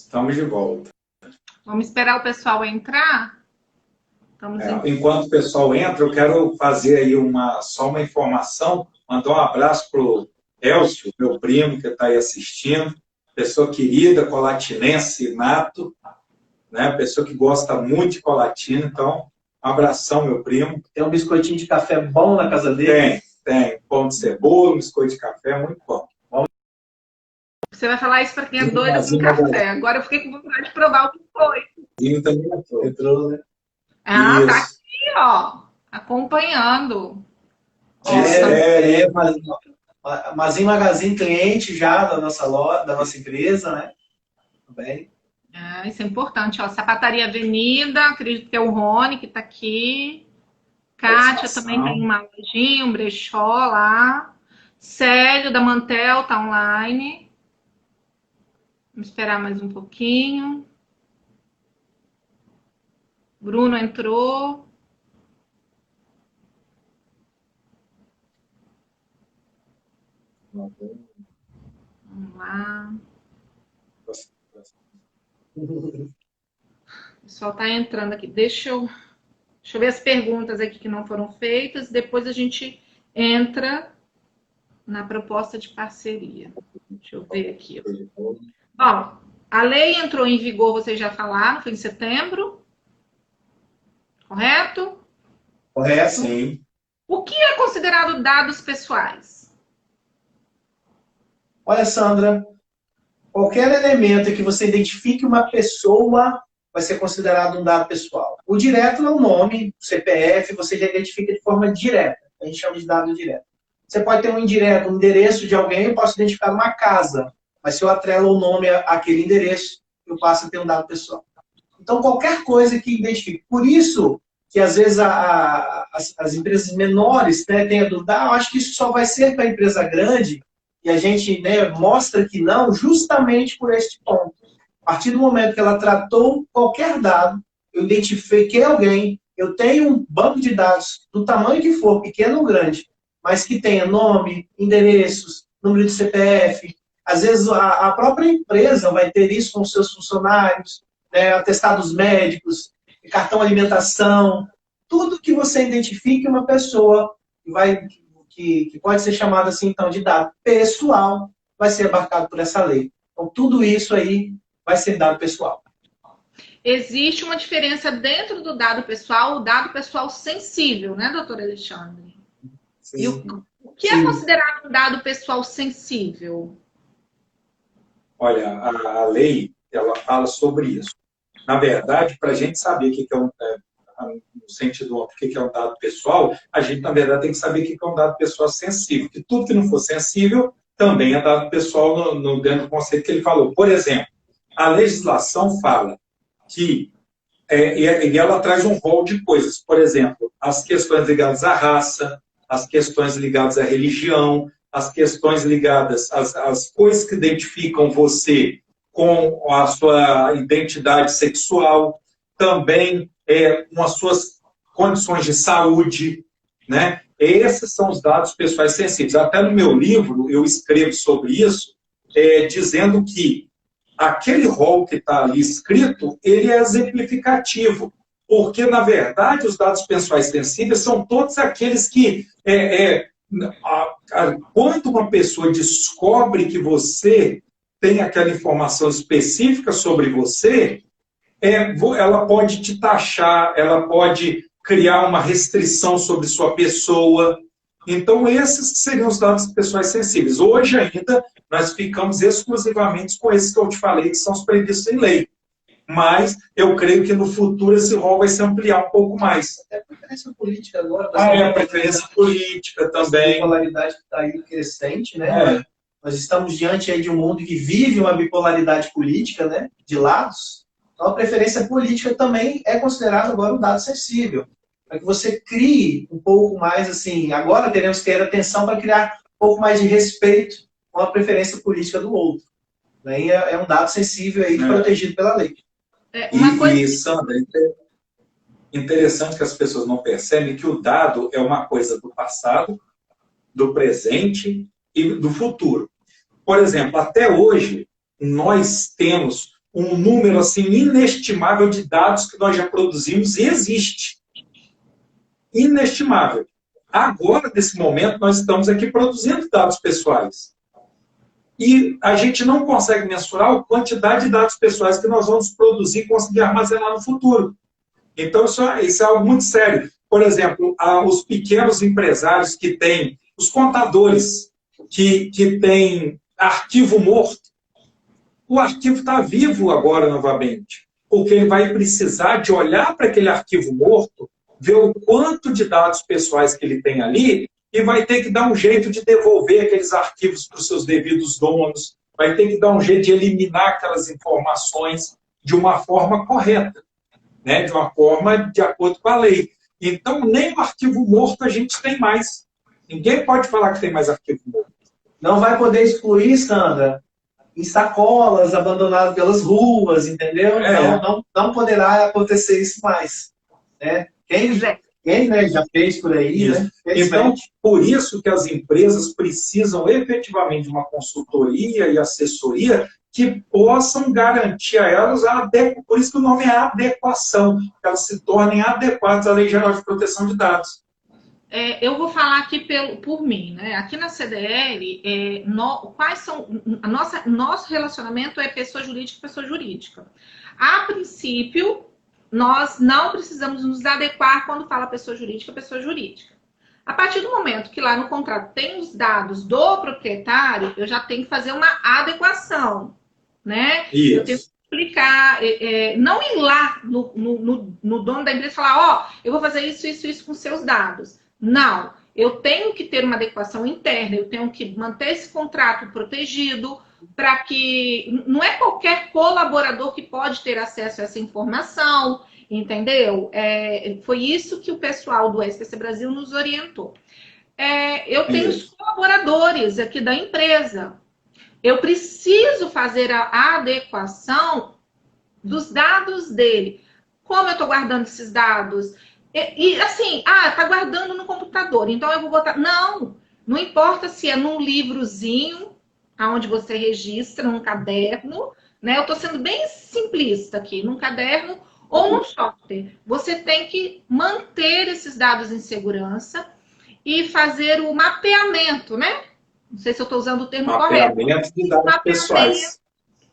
Estamos de volta. Vamos esperar o pessoal entrar? Enquanto o pessoal entra, eu quero fazer aí só uma informação, mandar um abraço para o Elcio, meu primo, que está aí assistindo, pessoa querida, colatinense nato, né? Pessoa que gosta muito de colatina, então, um abração, meu primo. Tem um biscoitinho de café bom na casa dele? Tem. Pão de cebola, biscoito de café, muito bom. Você vai falar isso para quem é doido com café. Agora eu fiquei com vontade de provar o que foi. E também entrou, né? Ah, isso. Tá aqui, ó. Acompanhando. Mazin Magazine, cliente já da nossa loja, da nossa empresa, né? Também. Isso é importante, ó. Sapataria Avenida, acredito que é o Rony que tá aqui. Kátia também tem uma lojinha, um brechó lá. Célio da Mantel tá online. Vamos esperar mais um pouquinho. Bruno entrou. Vamos lá. O pessoal tá entrando aqui. Deixa eu ver as perguntas aqui que não foram feitas. Depois a gente entra na proposta de parceria. Deixa eu ver aqui. Bom, a lei entrou em vigor, vocês já falaram, foi em setembro. Correto? Correto. Sim. O que é considerado dados pessoais? Olha, Sandra, qualquer elemento que você identifique uma pessoa vai ser considerado um dado pessoal. O direto é o nome, o CPF, você já identifica de forma direta. A gente chama de dado direto. Você pode ter um indireto, um endereço de alguém, eu posso identificar uma casa, mas se eu atrelo o nome àquele endereço, eu passo a ter um dado pessoal. Então, qualquer coisa que identifique. Por isso que, às vezes, as empresas menores, né, têm a dúvida, eu acho que isso só vai ser para a empresa grande, e a gente, né, mostra que não, justamente por este ponto. A partir do momento que ela tratou qualquer dado, eu identifiquei alguém, eu tenho um banco de dados do tamanho que for, pequeno ou grande, mas que tenha nome, endereços, número de CPF. Às vezes a própria empresa vai ter isso com os seus funcionários, né, atestados médicos, cartão alimentação, tudo que você identifique uma pessoa que pode ser chamada assim, então, de dado pessoal, vai ser abarcado por essa lei. Então, tudo isso aí vai ser dado pessoal. Existe uma diferença dentro do dado pessoal, o dado pessoal sensível, né, doutor Alexandre? Sim. E o que é considerado um dado pessoal sensível? Olha, a lei, ela fala sobre isso. Na verdade, para a gente saber o que é no sentido o que é um dado pessoal, a gente, na verdade, tem que saber o que é um dado pessoal sensível. Que tudo que não for sensível também é dado pessoal dentro do conceito que ele falou. Por exemplo, a legislação fala que e ela traz um rol de coisas. Por exemplo, as questões ligadas à raça, as questões ligadas à religião, as questões ligadas às coisas que identificam você com a sua identidade sexual, também com as suas condições de saúde, né? Esses são os dados pessoais sensíveis. Até no meu livro eu escrevo sobre isso, dizendo que aquele rol que está ali escrito, ele é exemplificativo, porque, na verdade, os dados pessoais sensíveis são todos aqueles que, quando uma pessoa descobre que você tem aquela informação específica sobre você, ela pode te taxar, ela pode criar uma restrição sobre sua pessoa. Então, esses seriam os dados pessoais sensíveis. Hoje ainda, nós ficamos exclusivamente com esses que eu te falei, que são os previstos em lei. Mas eu creio que no futuro esse rol vai se ampliar um pouco mais. Até a preferência política agora. A preferência política também. A bipolaridade que está aí crescente, né? Nós estamos diante aí de um mundo que vive uma bipolaridade política, né? De lados. Então, a preferência política também é considerada agora um dado sensível. Para que você crie um pouco mais, assim, agora teremos que ter atenção para criar um pouco mais de respeito com a preferência política do outro. Daí é um dado sensível aí, protegido pela lei. E, Sandra, interessante que as pessoas não percebem que o dado é uma coisa do passado, do presente e do futuro. Por exemplo, até hoje, nós temos um número assim inestimável de dados que nós já produzimos e existe. Inestimável. Agora, nesse momento, nós estamos aqui produzindo dados pessoais. E a gente não consegue mensurar a quantidade de dados pessoais que nós vamos produzir e conseguir armazenar no futuro. Então, isso é algo muito sério. Por exemplo, os pequenos empresários que têm, os contadores que têm arquivo morto, o arquivo está vivo agora novamente, porque ele vai precisar de olhar para aquele arquivo morto, ver o quanto de dados pessoais que ele tem ali e vai ter que dar um jeito de devolver aqueles arquivos para os seus devidos donos, vai ter que dar um jeito de eliminar aquelas informações de uma forma correta, né? De uma forma de acordo com a lei. Então, nem o arquivo morto a gente tem mais. Ninguém pode falar que tem mais arquivo morto. Não vai poder excluir, Sandra, em sacolas abandonadas pelas ruas, entendeu? Não poderá acontecer isso mais. Né? Quem né, já fez por aí, né? Então, por isso que as empresas precisam efetivamente de uma consultoria e assessoria que possam garantir a elas por isso que o nome é adequação, que elas se tornem adequadas à Lei Geral de Proteção de Dados. Eu vou falar aqui por mim, né? Aqui na CDL, nosso relacionamento é pessoa jurídica. A princípio, nós não precisamos nos adequar quando fala pessoa jurídica. A partir do momento que lá no contrato tem os dados do proprietário, eu já tenho que fazer uma adequação, né? Isso. Eu tenho que explicar, não ir lá no dono da empresa e falar, eu vou fazer isso com seus dados. Não, eu tenho que ter uma adequação interna, eu tenho que manter esse contrato protegido para que... Não é qualquer colaborador que pode ter acesso a essa informação, entendeu? Foi isso que o pessoal do SPC Brasil nos orientou. Eu tenho os colaboradores aqui da empresa. Eu preciso fazer a adequação dos dados dele. Como eu estou guardando esses dados? E assim, tá guardando no computador, então eu vou botar... Não importa se é num livrozinho, onde você registra, num caderno, né? Eu estou sendo bem simplista aqui, num caderno ou num software. Você tem que manter esses dados em segurança e fazer o mapeamento, né? Não sei se eu estou usando o termo correto. Mapeamento de dados pessoais.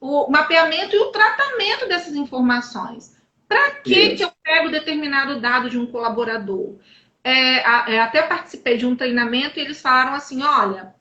O mapeamento e o tratamento dessas informações. Para que eu pego determinado dado de um colaborador? Até participei de um treinamento e eles falaram assim, olha,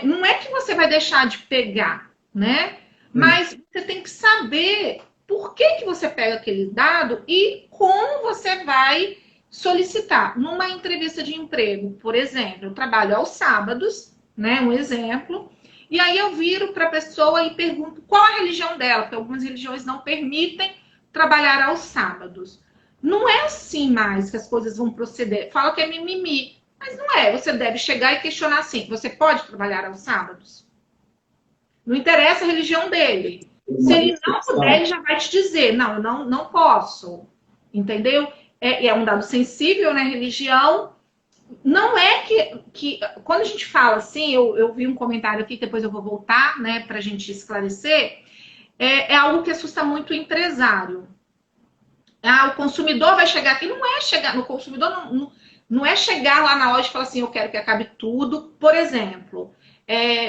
não é que você vai deixar de pegar, né? Mas você tem que saber por que você pega aquele dado e como você vai solicitar. Numa entrevista de emprego, por exemplo, eu trabalho aos sábados, né? Um exemplo. E aí eu viro para a pessoa e pergunto qual a religião dela, porque algumas religiões não permitem trabalhar aos sábados. Não é assim mais que as coisas vão proceder. Fala que é mimimi, mas não é. Você deve chegar e questionar assim, você pode trabalhar aos sábados? Não interessa a religião dele. Se ele não puder, ele já vai te dizer, não, eu não posso. Entendeu? É um dado sensível, né? Religião. Não é que quando a gente fala assim, eu vi um comentário aqui, que depois eu vou voltar, né, pra gente esclarecer, é algo que assusta muito o empresário. O consumidor vai chegar aqui, não é chegar, no consumidor não é chegar lá na loja e falar assim, eu quero que acabe tudo. Por exemplo,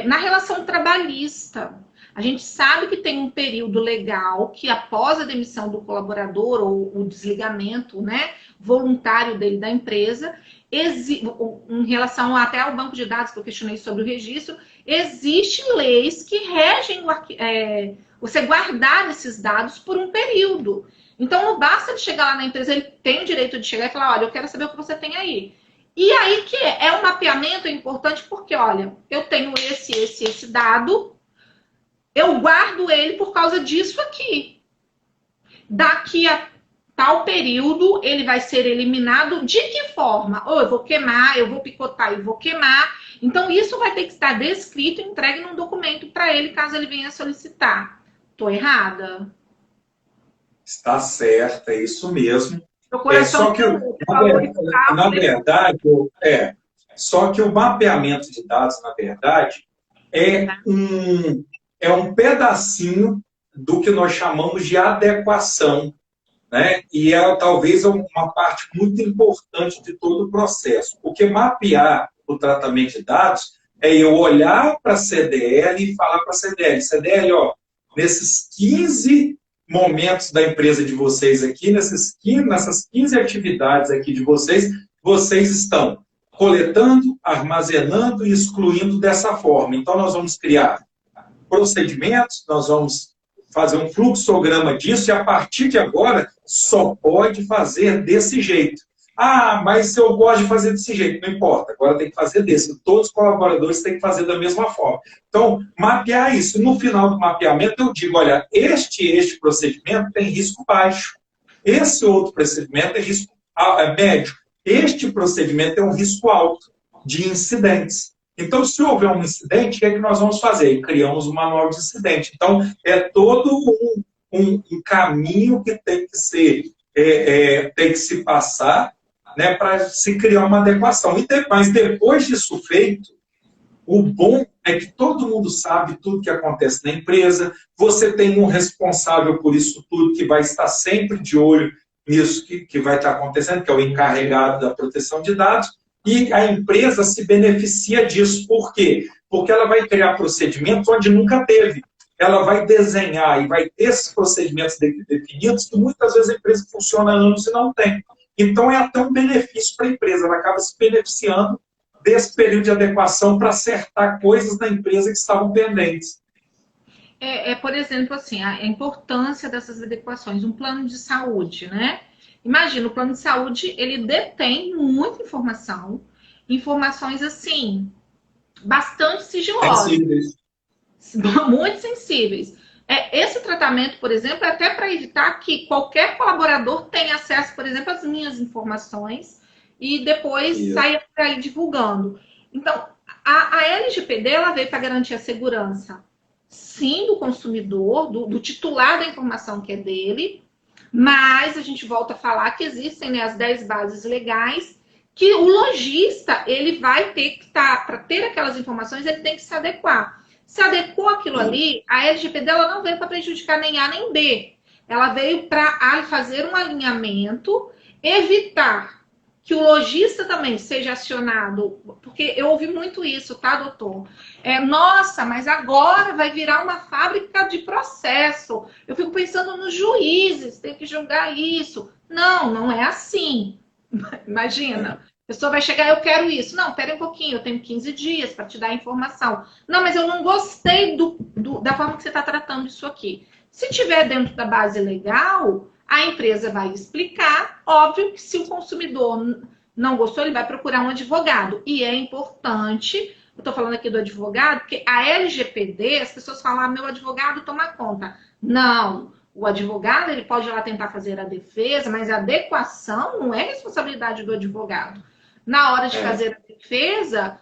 na relação trabalhista, a gente sabe que tem um período legal que após a demissão do colaborador ou o desligamento, né, voluntário dele da empresa, em relação até ao banco de dados que eu questionei sobre o registro, existem leis que regem você guardar esses dados por um período. Então, não basta de chegar lá na empresa, ele tem o direito de chegar e falar, olha, eu quero saber o que você tem aí. E aí que um mapeamento importante, porque, olha, eu tenho esse dado, eu guardo ele por causa disso aqui. Daqui a tal período, ele vai ser eliminado de que forma? Ou eu vou queimar, eu vou picotar e vou queimar. Então, isso vai ter que estar descrito e entregue num documento para ele, caso ele venha solicitar. Estou errada? Está certa, é isso mesmo. Só que, na verdade, só que o mapeamento de dados, na verdade, é um pedacinho do que nós chamamos de adequação, né? E é talvez uma parte muito importante de todo o processo, porque mapear o tratamento de dados é eu olhar para a CDL e falar para a CDL, CDL, ó, nesses 15 momentos da empresa de vocês aqui, nessas 15 atividades aqui de vocês, vocês estão coletando, armazenando e excluindo dessa forma. Então, nós vamos criar procedimentos, nós vamos fazer um fluxograma disso e, a partir de agora, só pode fazer desse jeito. Ah, mas eu gosto de fazer desse jeito. Não importa, agora tem que fazer desse. Todos os colaboradores têm que fazer da mesma forma. Então, mapear isso. No final do mapeamento, eu digo, olha, este procedimento tem risco baixo. Esse outro procedimento tem risco médio. Este procedimento tem um risco alto de incidentes. Então, se houver um incidente, o que é que nós vamos fazer? Criamos um manual de incidente. Então, é todo um caminho que tem que ser, tem que se passar, né, para se criar uma adequação. Mas depois disso feito, o bom é que todo mundo sabe tudo que acontece na empresa, você tem um responsável por isso tudo, que vai estar sempre de olho nisso que vai estar acontecendo, que é o encarregado da proteção de dados, e a empresa se beneficia disso. Por quê? Porque ela vai criar procedimentos onde nunca teve. Ela vai desenhar e vai ter esses procedimentos definidos que muitas vezes a empresa funciona há anos e não tem. Então, é até um benefício para a empresa. Ela acaba se beneficiando desse período de adequação para acertar coisas da empresa que estavam pendentes. Por exemplo, assim, a importância dessas adequações. Um plano de saúde, né? Imagina, o plano de saúde, ele detém muita informação. Informações, assim, bastante sigilosas. Sensíveis. Muito sensíveis. Esse tratamento, por exemplo, é até para evitar que qualquer colaborador tenha acesso, por exemplo, às minhas informações e depois saia por aí divulgando. Então, a LGPD, ela veio para garantir a segurança, sim, do consumidor, do titular da informação que é dele, mas a gente volta a falar que existem, né, as 10 bases legais que o lojista, ele vai ter que estar, para ter aquelas informações, ele tem que se adequar. Se adequou aquilo ali, a LGPD ela não veio para prejudicar nem A nem B. Ela veio para fazer um alinhamento, evitar que o lojista também seja acionado, porque eu ouvi muito isso, tá, doutor? Nossa, mas agora vai virar uma fábrica de processo. Eu fico pensando nos juízes, tem que julgar isso. Não, não é assim. Imagina. A pessoa vai chegar, eu quero isso. Não, pera um pouquinho, eu tenho 15 dias para te dar a informação. Não, mas eu não gostei da forma que você está tratando isso aqui. Se tiver dentro da base legal, a empresa vai explicar. Óbvio que se o consumidor não gostou, ele vai procurar um advogado. E é importante, eu estou falando aqui do advogado, porque a LGPD, as pessoas falam, meu advogado toma conta. Não, o advogado ele pode ir lá tentar fazer a defesa, mas a adequação não é responsabilidade do advogado. Na hora de fazer a defesa,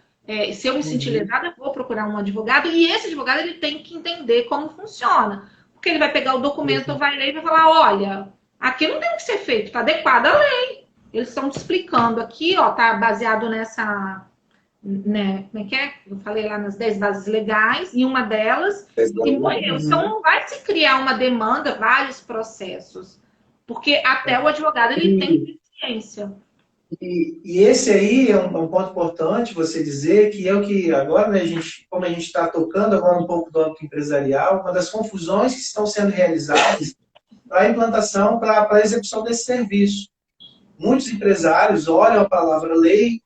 se eu me sentir lesada, eu vou procurar um advogado, e esse advogado ele tem que entender como funciona. Porque ele vai pegar o documento, vai ler e vai falar, olha, aqui não tem que ser feito, está adequado à lei. Eles estão te explicando aqui, ó, tá baseado nessa, né, como é que é? Eu falei lá nas 10 bases legais, e uma delas, e morreu. Então não vai se criar uma demanda, vários processos. Porque até o advogado, ele tem consciência. E esse aí é um ponto importante você dizer, que é o que agora, né, como a gente está tocando agora um pouco do âmbito empresarial, uma das confusões que estão sendo realizadas para a implantação, para a execução desse serviço. Muitos empresários olham a palavra lei,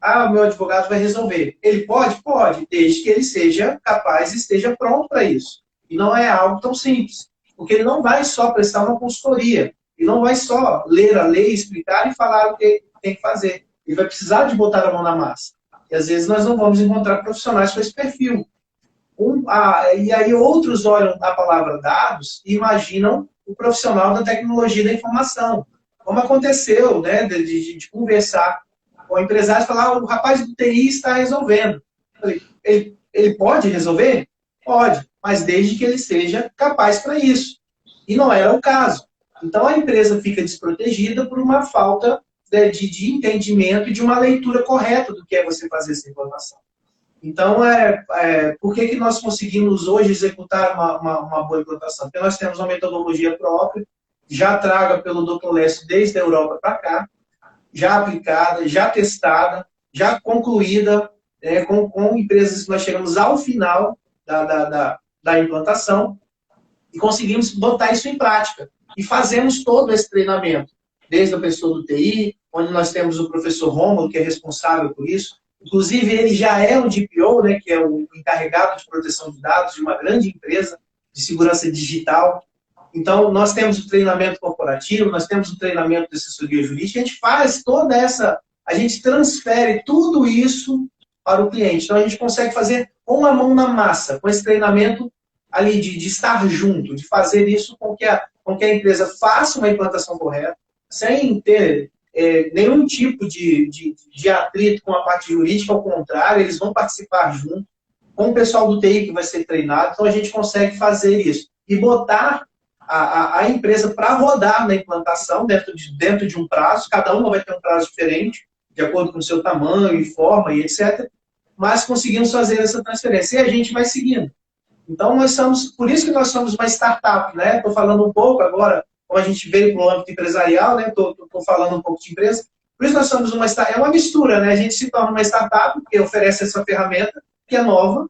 o meu advogado vai resolver. Ele pode? Pode, desde que ele seja capaz e esteja pronto para isso. E não é algo tão simples, porque ele não vai só prestar uma consultoria, ele não vai só ler a lei, explicar e falar o que tem que fazer. Ele vai precisar de botar a mão na massa. E às vezes nós não vamos encontrar profissionais com esse perfil. E aí outros olham a palavra dados e imaginam o profissional da tecnologia da informação. Como aconteceu, né, de conversar com o empresário e falar, o rapaz do TI está resolvendo. Ele pode resolver? Pode, mas desde que ele seja capaz para isso. E não era o caso. Então a empresa fica desprotegida por uma falta de entendimento e de uma leitura correta do que é você fazer essa informação. Então, por que nós conseguimos hoje executar uma boa implantação? Porque nós temos uma metodologia própria, já traga pelo Dr. Lécio desde a Europa para cá, já aplicada, já testada, já concluída, com empresas que nós chegamos ao final da implantação e conseguimos botar isso em prática. E fazemos todo esse treinamento, desde a pessoa do TI, onde nós temos o professor Rômulo, que é responsável por isso. Inclusive, ele já é o DPO, né, que é o encarregado de proteção de dados de uma grande empresa de segurança digital. Então, nós temos o treinamento corporativo, nós temos o treinamento de assessoria jurídica, a gente faz toda essa, a gente transfere tudo isso para o cliente. Então, a gente consegue fazer com a mão na massa, com esse treinamento ali de estar junto, de fazer isso com que a empresa faça uma implantação correta, sem ter nenhum tipo de atrito com a parte jurídica, ao contrário, eles vão participar junto com o pessoal do TI que vai ser treinado, então a gente consegue fazer isso. E botar a empresa para rodar na implantação dentro de um prazo, cada uma vai ter um prazo diferente, de acordo com o seu tamanho e forma e etc. Mas conseguimos fazer essa transferência e a gente vai seguindo. Então, por isso que nós somos uma startup, né? Estou falando um pouco agora, como a gente veio para o âmbito empresarial, né? Estou falando um pouco de empresa. Por isso nós somos uma startup, é uma mistura, né? A gente se torna uma startup, que oferece essa ferramenta, que é nova,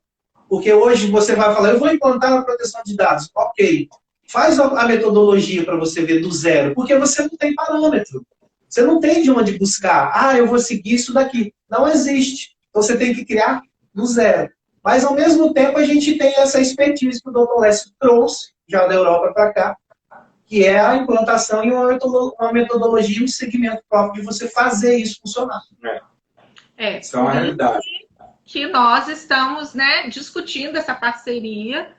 porque hoje você vai falar, eu vou implantar uma proteção de dados. Ok, faz a metodologia para você ver do zero, porque você não tem parâmetro. Você não tem de onde buscar. Eu vou seguir isso daqui. Não existe. Então você tem que criar do zero. Mas, ao mesmo tempo, a gente tem essa expertise que o Dr. Lécio trouxe, já da Europa para cá, que é a implantação e uma metodologia, um segmento próprio de você fazer isso funcionar. Isso é uma realidade. Que nós estamos, né, discutindo essa parceria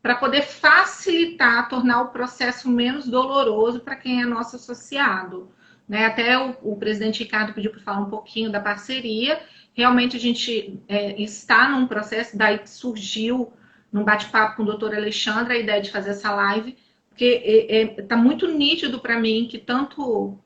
para poder facilitar, tornar o processo menos doloroso para quem é nosso associado. Né? Até o presidente Ricardo pediu para falar um pouquinho da parceria. Realmente a gente está num processo, daí que surgiu, num bate-papo com o doutor Alexandre, a ideia de fazer essa live, porque está muito nítido para mim que tanto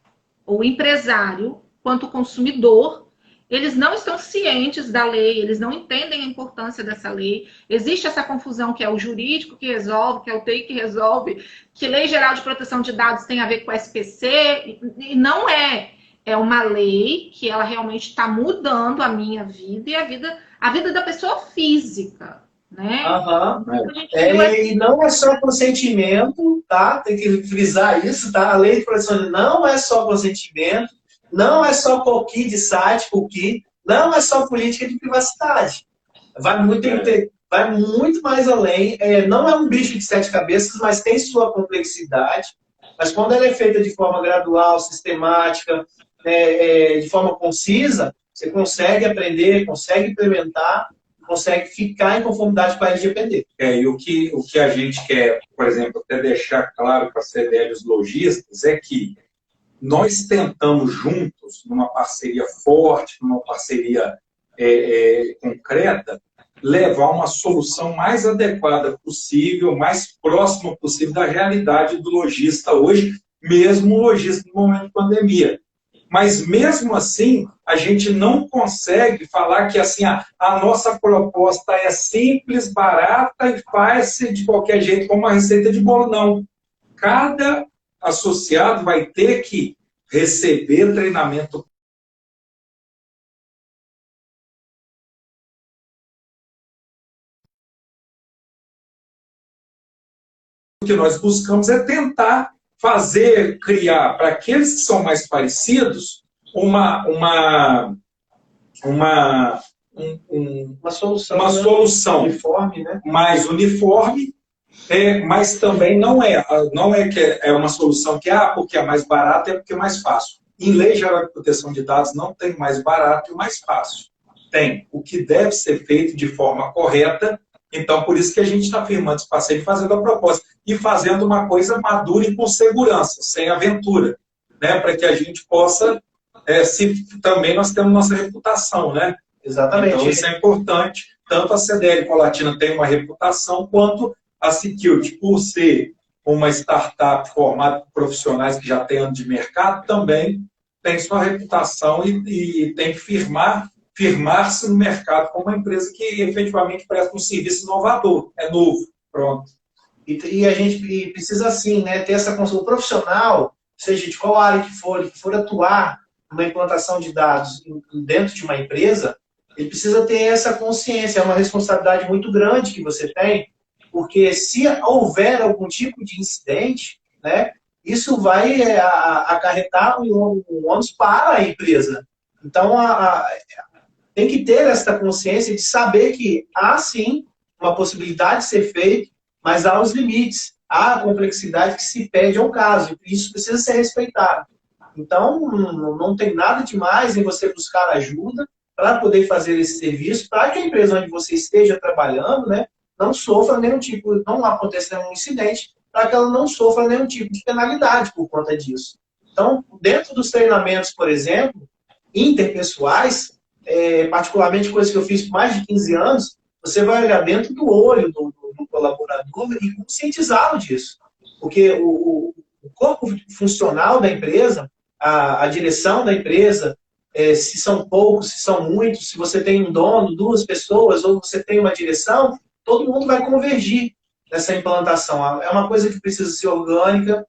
o empresário quanto o consumidor, eles não estão cientes da lei, eles não entendem a importância dessa lei. Existe essa confusão que é o jurídico que resolve, que é o TI que resolve, que Lei Geral de Proteção de Dados tem a ver com o SPC, e não é. É uma lei que ela realmente está mudando a minha vida e a vida da pessoa física, né? E não é só consentimento, tá? Tem que frisar isso, tá? A lei de proteção de dados não é só consentimento, não é só cookie de site, cookie, não é só política de privacidade. Vai muito mais além. Não é um bicho de 7 cabeças, mas tem sua complexidade. Mas quando ela é feita de forma gradual, sistemática, de forma concisa, você consegue aprender, consegue implementar, consegue ficar em conformidade com a LGPD. E o que a gente quer, por exemplo, até deixar claro para a CDL e os lojistas, é que nós tentamos juntos, numa parceria forte, numa parceria concreta, levar uma solução mais adequada possível, mais próxima possível da realidade do lojista hoje, mesmo o lojista no momento de pandemia. Mas, mesmo assim, a gente não consegue falar que assim, a nossa proposta é simples, barata e faz-se de qualquer jeito, como uma receita de bolo. Não. Cada associado vai ter que receber treinamento. O que nós buscamos é tentar criar, para aqueles que são mais parecidos, uma solução uniforme, né? Mais uniforme, mas também não é que é uma solução que porque é mais barata, é porque é mais fácil. Em Lei Geral de Proteção de Dados não tem mais barato e mais fácil. Tem o que deve ser feito de forma correta. Então, por isso que a gente está firmando esse parceiro, fazendo a proposta e fazendo uma coisa madura e com segurança, sem aventura, né? Para que a gente possa, também nós temos nossa reputação, né? Exatamente. Então, isso é importante. Tanto a CDL Colatina tem uma reputação, quanto a Security, por ser uma startup formada por profissionais que já têm anos de mercado, também tem sua reputação e tem que firmar firmar-se no mercado como uma empresa que efetivamente presta um serviço inovador, é novo, pronto. E a gente precisa, assim, né, ter essa consulta profissional, seja de qual área que for atuar numa implantação de dados dentro de uma empresa, ele precisa ter essa consciência, é uma responsabilidade muito grande que você tem, porque se houver algum tipo de incidente, né, isso vai acarretar um ônus para a empresa. Então, tem que ter essa consciência de saber que há, sim, uma possibilidade de ser feito, mas há os limites, há a complexidade que se pede ao caso, e isso precisa ser respeitado. Então, não tem nada demais em você buscar ajuda para poder fazer esse serviço, para que a empresa onde você esteja trabalhando, né, não sofra nenhum tipo, não aconteça nenhum incidente, para que ela não sofra nenhum tipo de penalidade por conta disso. Então, dentro dos treinamentos, por exemplo, interpessoais, particularmente coisas que eu fiz por mais de 15 anos, você vai olhar dentro do olho do colaborador e conscientizá-lo disso. Porque o corpo funcional da empresa, a direção da empresa, se são poucos, se são muitos, se você tem um dono, duas pessoas, ou você tem uma direção, todo mundo vai convergir nessa implantação. É uma coisa que precisa ser orgânica,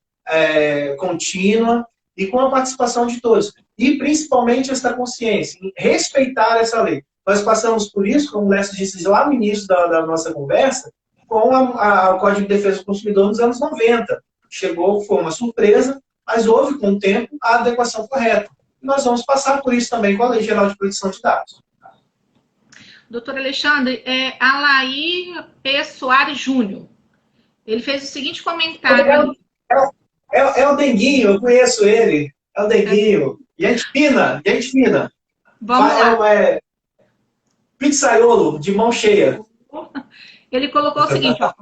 contínua e com a participação de todos. E, principalmente, essa consciência, em respeitar essa lei. Nós passamos por isso, como o Lécio disse lá no início da nossa conversa, com o Código de Defesa do Consumidor nos anos 90. Chegou, foi uma surpresa, mas houve, com o tempo, a adequação correta. Nós vamos passar por isso também com a Lei Geral de Proteção de Dados. Doutor Alexandre, Alair P. Soares Júnior, ele fez o seguinte comentário. É o Denguinho, eu conheço ele. É o Denguinho. Gente fina, gente fina. Vamos lá. Pizzaiolo, de mão cheia. Ele colocou o seguinte, ó,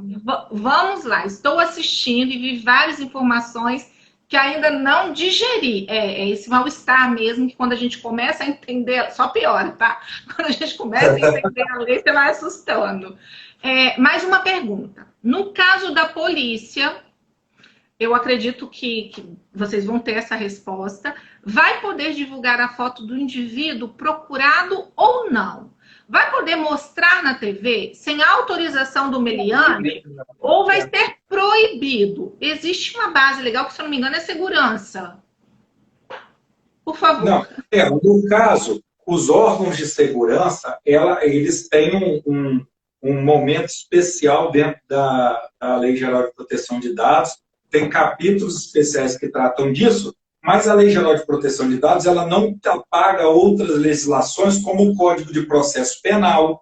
vamos lá, estou assistindo e vi várias informações que ainda não digeri. É esse mal-estar mesmo, que quando a gente começa a entender, só piora, tá? Quando a gente começa a entender a lei, você vai assustando. Mais uma pergunta. No caso da polícia, eu acredito que vocês vão ter essa resposta, vai poder divulgar a foto do indivíduo procurado ou não? Vai poder mostrar na TV sem autorização do meliante ou vai ser proibido? Existe uma base legal que, se eu não me engano, é segurança. Por favor. Não, no caso, os órgãos de segurança, eles têm um momento especial dentro da Lei Geral de Proteção de Dados, tem capítulos especiais que tratam disso, mas a Lei Geral de Proteção de Dados ela não apaga outras legislações, como o Código de Processo Penal,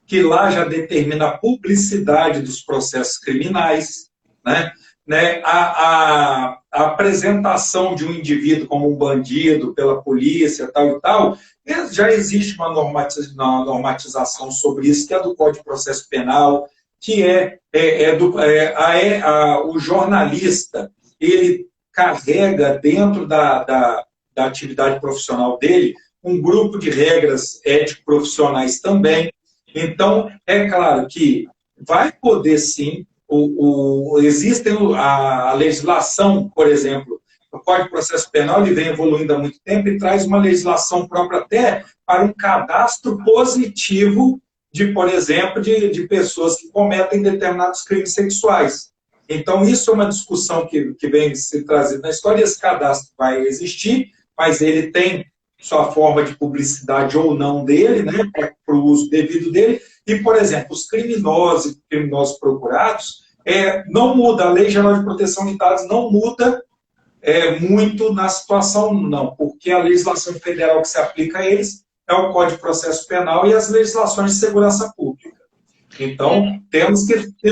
que lá já determina a publicidade dos processos criminais, né? A apresentação de um indivíduo como um bandido pela polícia, tal e tal, já existe uma normatização sobre isso, que é do Código de Processo Penal, que o jornalista, ele carrega dentro da atividade profissional dele um grupo de regras ético-profissionais também. Então, é claro que vai poder sim, existe a legislação, por exemplo, o Código de Processo Penal ele vem evoluindo há muito tempo e traz uma legislação própria até para um cadastro positivo por exemplo, de pessoas que cometem determinados crimes sexuais. Então, isso é uma discussão que vem se trazendo na história. Esse cadastro vai existir, mas ele tem sua forma de publicidade ou não dele, né, para o uso devido dele. E, por exemplo, os criminosos procurados, não muda, a Lei Geral de Proteção de Dados não muda muito na situação, não, porque a legislação federal que se aplica a eles é o Código de Processo Penal e as legislações de segurança pública. Então,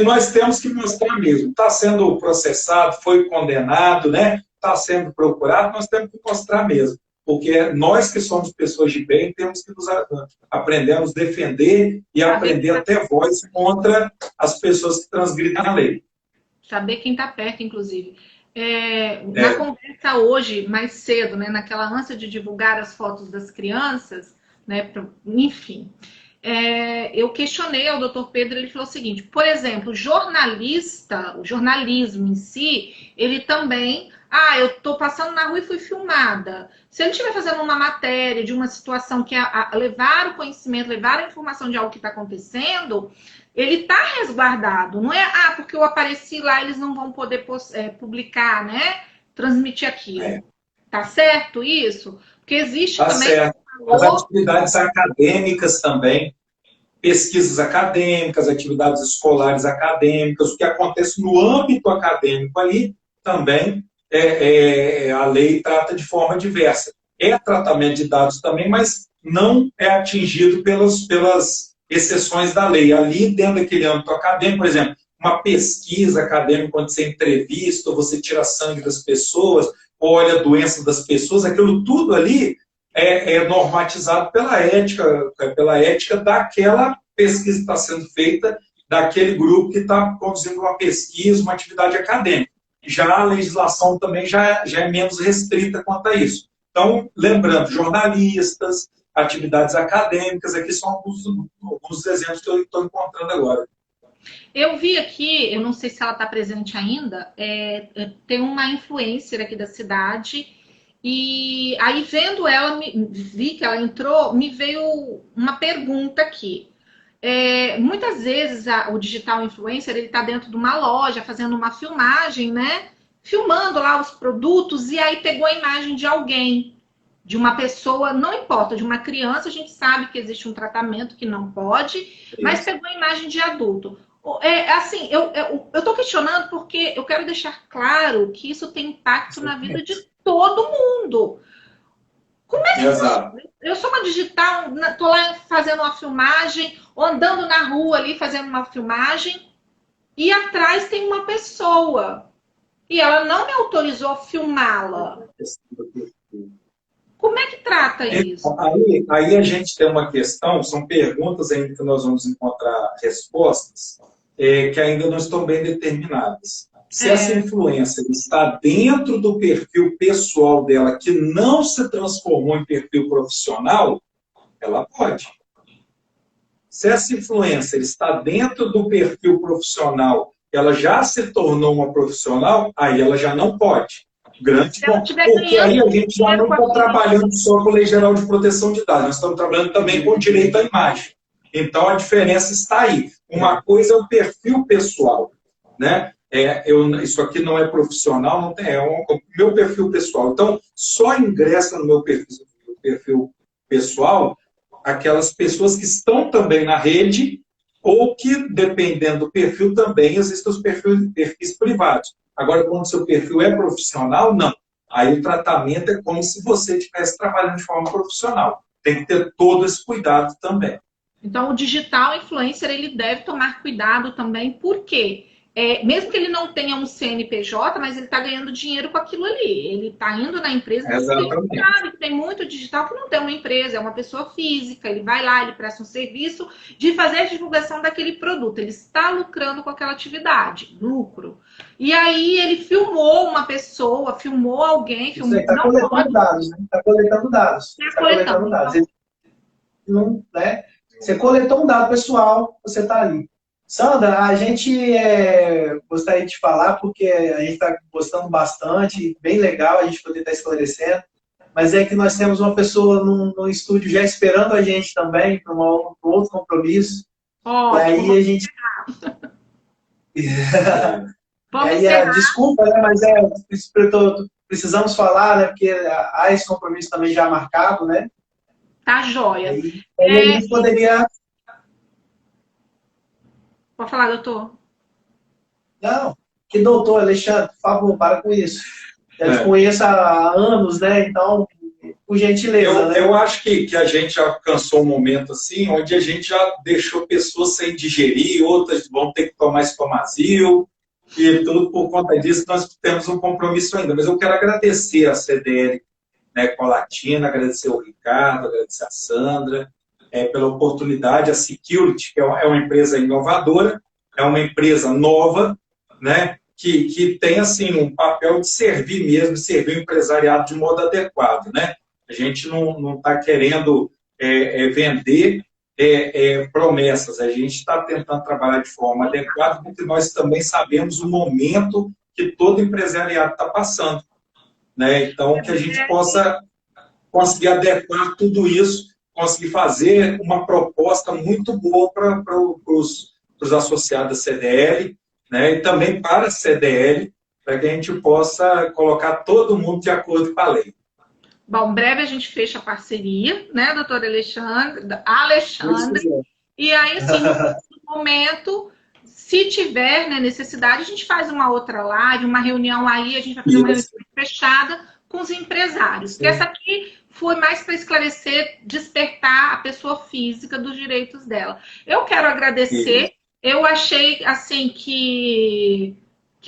nós temos que mostrar mesmo. Está sendo processado, foi condenado, né? Está sendo procurado, nós temos que mostrar mesmo. Porque nós que somos pessoas de bem, temos que aprender a nos defender e aprender a ter voz contra as pessoas que transgridem a lei. Saber quem está perto, inclusive. Na conversa hoje, mais cedo, né, naquela ânsia de divulgar as fotos das crianças, né, enfim, eu questionei ao doutor Pedro, ele falou o seguinte, por exemplo, o jornalismo em si, ele também Ah, eu estou passando na rua e fui filmada. Se ele estiver fazendo uma matéria de uma situação que é levar o conhecimento, levar a informação de algo que está acontecendo, ele está resguardado. Não é, porque eu apareci lá, eles não vão poder publicar, né? Transmitir aquilo. Tá certo isso? Porque existe Tá também... certo. As atividades acadêmicas também, pesquisas acadêmicas, atividades escolares acadêmicas, o que acontece no âmbito acadêmico ali, também a lei trata de forma diversa. É tratamento de dados também, mas não é atingido pelas exceções da lei. Ali, dentro daquele âmbito acadêmico, por exemplo, uma pesquisa acadêmica, quando você entrevista, ou você tira sangue das pessoas, olha a doença das pessoas, aquilo tudo ali é normatizado pela ética daquela pesquisa que está sendo feita, daquele grupo que está conduzindo uma pesquisa, uma atividade acadêmica. Já a legislação também já é menos restrita quanto a isso. Então, lembrando, jornalistas, atividades acadêmicas, aqui são alguns exemplos que eu estou encontrando agora. Eu vi aqui, eu não sei se ela está presente ainda, tem uma influencer aqui da cidade, e aí vendo ela, vi que ela entrou, me veio uma pergunta aqui. Muitas vezes o digital influencer, ele está dentro de uma loja, fazendo uma filmagem, né? Filmando lá os produtos, e aí pegou a imagem de alguém, de uma pessoa, não importa, de uma criança, a gente sabe que existe um tratamento que não pode, mas pegou a imagem de adulto. Assim, eu estou questionando porque eu quero deixar claro que isso tem impacto na vida de todo mundo. Como é que Exato. eu sou uma digital, estou lá fazendo uma filmagem, ou andando na rua ali fazendo uma filmagem, e atrás tem uma pessoa, e ela não me autorizou a filmá-la. Como é que trata isso? Aí a gente tem uma questão, são perguntas ainda que nós vamos encontrar respostas, que ainda não estão bem determinadas. Se essa influência está dentro do perfil pessoal dela, que não se transformou em perfil profissional, ela pode. Se essa influência está dentro do perfil profissional, ela já se tornou uma profissional, aí ela já não pode. Grande ponto. Porque aí a gente já não está trabalhando só com a Lei Geral de Proteção de Dados, nós estamos trabalhando também com o direito à imagem. Então, a diferença está aí. Uma coisa é o perfil pessoal, né? Isso aqui não é profissional, não tem, o meu perfil pessoal. Então, só ingressa no meu perfil pessoal aquelas pessoas que estão também na rede ou que, dependendo do perfil, também existem os perfis privados. Agora, quando o seu perfil é profissional, não. Aí o tratamento é como se você estivesse trabalhando de forma profissional. Tem que ter todo esse cuidado também. Então, o digital influencer, ele deve tomar cuidado também, por quê? Mesmo que ele não tenha um CNPJ, mas ele está ganhando dinheiro com aquilo ali. Ele está indo na empresa, ele sabe que tem muito digital que não tem uma empresa, é uma pessoa física, ele vai lá, ele presta um serviço de fazer a divulgação daquele produto. Ele está lucrando com aquela atividade, lucro. E aí ele filmou uma pessoa, filmou alguém, filmou... Está coletando dados, né? Está coletando dados. Está coletando dados. Não, né? Você coletou um dado pessoal, você está ali. Sandra, a gente gostaria de falar, porque a gente está gostando bastante, bem legal a gente poder estar esclarecendo, mas é que nós temos uma pessoa no estúdio já esperando a gente também para um outro compromisso. E aí a gente... desculpa, né, mas precisamos falar, né, porque há esse compromisso também já marcado, né? Tá joia. Aí a gente poderia... Pode falar, doutor. Não, que doutor, Alexandre, por favor, para com isso. Já te conheço há anos, né? Então, por gentileza. Né? Eu acho que a gente já alcançou um momento assim, onde a gente já deixou pessoas sem digerir, outras vão ter que tomar espomazil, e tudo por conta disso nós temos um compromisso ainda. Mas eu quero agradecer a CDL, né, com a Latina, agradecer ao Ricardo, agradecer a Sandra, pela oportunidade, a Security, que é uma empresa inovadora, é uma empresa nova, né, que tem assim, um papel de servir mesmo, servir o empresariado de modo adequado. Né? A gente não está querendo vender promessas, a gente está tentando trabalhar de forma adequada, porque nós também sabemos o momento que todo empresariado está passando. né? Então, que a gente possa conseguir adequar tudo isso, conseguir fazer uma proposta muito boa para os associados da CDL, né? E também para a CDL, para que a gente possa colocar todo mundo de acordo com a lei. Bom, em breve a gente fecha a parceria, né, doutor Alexandre? E aí, assim, no momento, se tiver, né, necessidade, a gente faz uma outra live, uma reunião aí, a gente vai fazer uma reunião fechada com os empresários. Porque essa aqui foi mais para esclarecer, despertar a pessoa física dos direitos dela. Eu quero agradecer. Eu achei, assim, que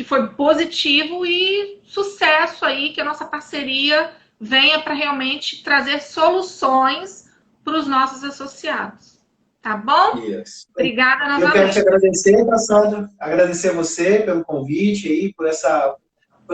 foi positivo e sucesso aí, que a nossa parceria venha para realmente trazer soluções para os nossos associados. Tá bom? Obrigada novamente. Eu quero te agradecer, Sandra, agradecer você pelo convite aí, por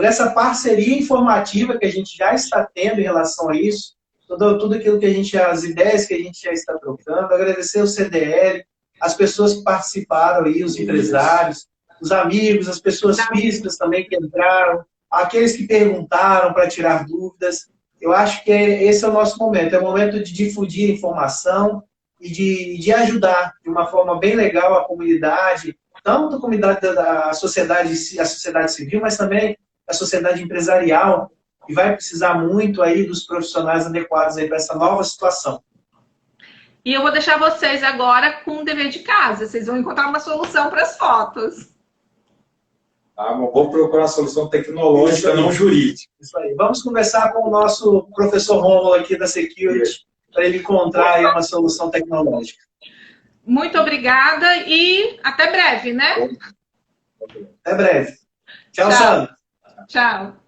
essa parceria informativa que a gente já está tendo em relação a isso, tudo aquilo que a gente, as ideias que a gente já está trocando, agradecer o CDL, as pessoas que participaram aí, os empresários, os amigos, as pessoas físicas também que entraram, aqueles que perguntaram para tirar dúvidas. Eu acho que esse é o nosso momento, é o momento de difundir informação e de ajudar de uma forma bem legal a comunidade, tanto a comunidade da sociedade, a sociedade civil, mas também a sociedade empresarial, que vai precisar muito aí dos profissionais adequados aí para essa nova situação. E eu vou deixar vocês agora com um dever de casa. Vocês vão encontrar uma solução para as fotos. Vou procurar uma solução tecnológica, não jurídica. Isso aí. Vamos conversar com o nosso professor Rômulo aqui da Security, para ele encontrar aí uma solução tecnológica. Muito obrigada e até breve, né? Até breve. Tchau, Sandra. Tchau.